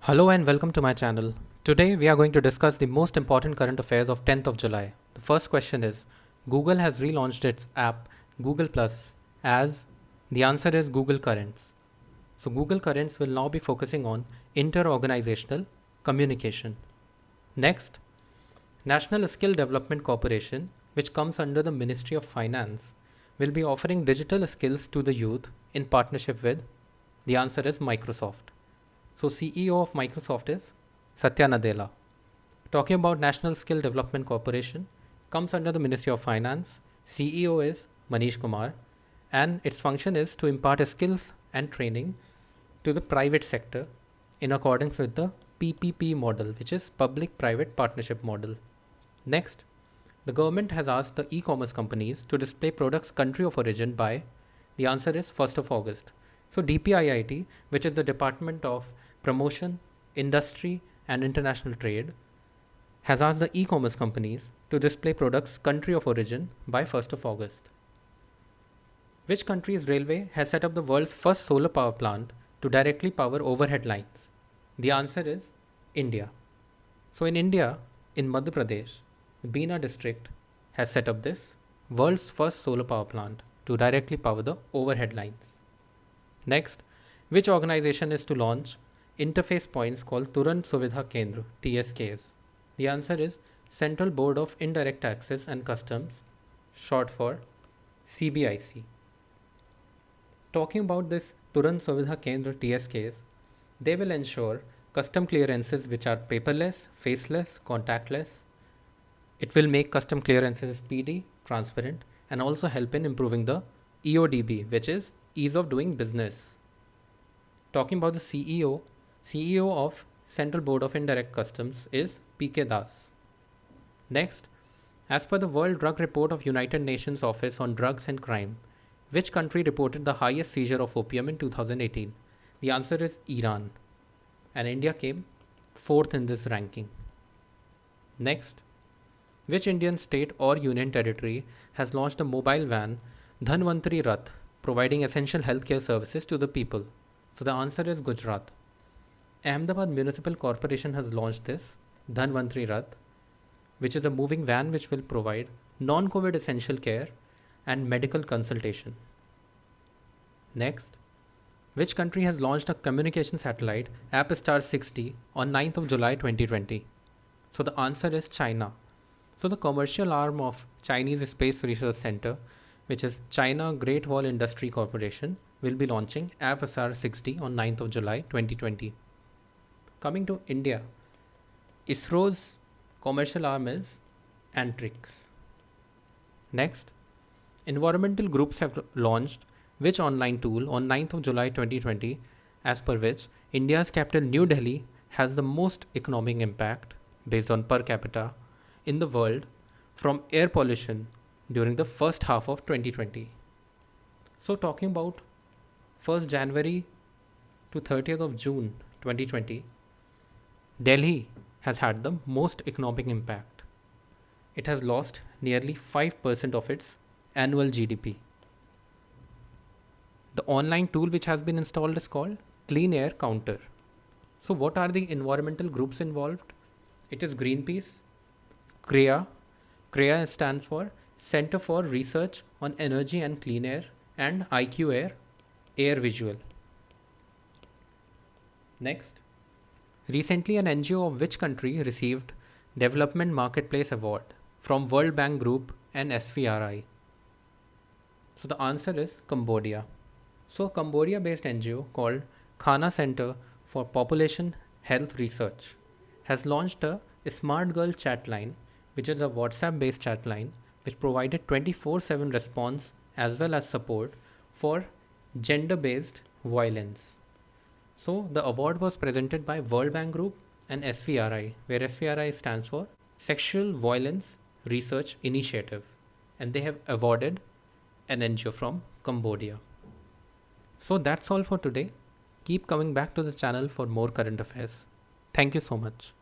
Hello and welcome to my channel. Today we are going to discuss the most important current affairs of 10th of July. The first question is Google has relaunched its app Google Plus as the answer is Google Currents. So Google Currents will now be focusing on inter-organizational communication. Next, National Skill Development Corporation, which comes under the Ministry of Finance, will be offering digital skills to the youth in partnership with the answer is Microsoft. So CEO of Microsoft is Satya Nadella. Talking about National Skill Development Corporation, comes under the Ministry of Finance. CEO is Manish Kumar, and its function is to impart skills and training to the private sector in accordance with the PPP model, which is public-private partnership model. Next, the government has asked the e-commerce companies to display products country of origin by the answer is 1st of August. So DPIIT, which is the Department of Promotion, Industry and International Trade, has asked the e-commerce companies to display products country of origin by 1st of August. Which country's railway has set up the world's first solar power plant to directly power overhead lines? The answer is India. So in India, in Madhya Pradesh, the Bina district has set up this world's first solar power plant to directly power the overhead lines. Next, which organization is to launch interface points called Turant Suvidha Kendra (TSKs)? The answer is Central Board of Indirect Taxes and Customs, short for CBIC. Talking about this Turant Suvidha Kendra (TSKs), they will ensure custom clearances which are paperless, faceless, contactless. It will make custom clearances speedy, transparent, and also help in improving the EODB, which is ease of doing business. Talking about the CEO of Central Board of Indirect Customs is PK Das. Next, as per the World Drug Report of United Nations Office on Drugs and Crime, which country reported the highest seizure of opium in 2018? The answer is Iran, and India came 4th in this ranking. Next, which Indian state or union territory has launched a mobile van Dhanvantari Rath, providing essential healthcare services to the people? So the answer is Gujarat. Ahmedabad Municipal Corporation has launched this Dhanvantari Rath, which is a moving van which will provide non-COVID essential care and medical consultation. Next, which country has launched a communication satellite AppStar 60 on 9th of July 2020? So the answer is China. So the commercial arm of Chinese Space Research Center, which is China Great Wall Industry Corporation, will be launching AppStar 60 on 9th of July 2020. Coming to India, ISRO's commercial arm is Antrix. Next, environmental groups have launched which online tool on 9th of July 2020, as per which India's capital New Delhi has the most economic impact based on per capita in the world from air pollution during the first half of 2020. So talking about 1st January to 30th of June 2020, Delhi has had the most economic impact. It has lost nearly 5% of its annual GDP. The online tool which has been installed is called Clean Air Counter. So what are the environmental groups involved? It is Greenpeace, CREA. CREA stands for Center for Research on Energy and Clean Air, and IQ Air, Air Visual. Next, recently an NGO of which country received Development Marketplace Award from World Bank Group and SVRI? So the answer is Cambodia. So Cambodia based NGO called Khana Center for Population Health Research has launched a Smart Girl chat line, which is a WhatsApp based chat line which provided 24/7 response as well as support for gender based violence. So the award was presented by World Bank Group and SVRI, where SVRI stands for Sexual Violence Research Initiative, and they have awarded an NGO from Cambodia. So that's all for today. Keep coming back to the channel for more current affairs. Thank you so much.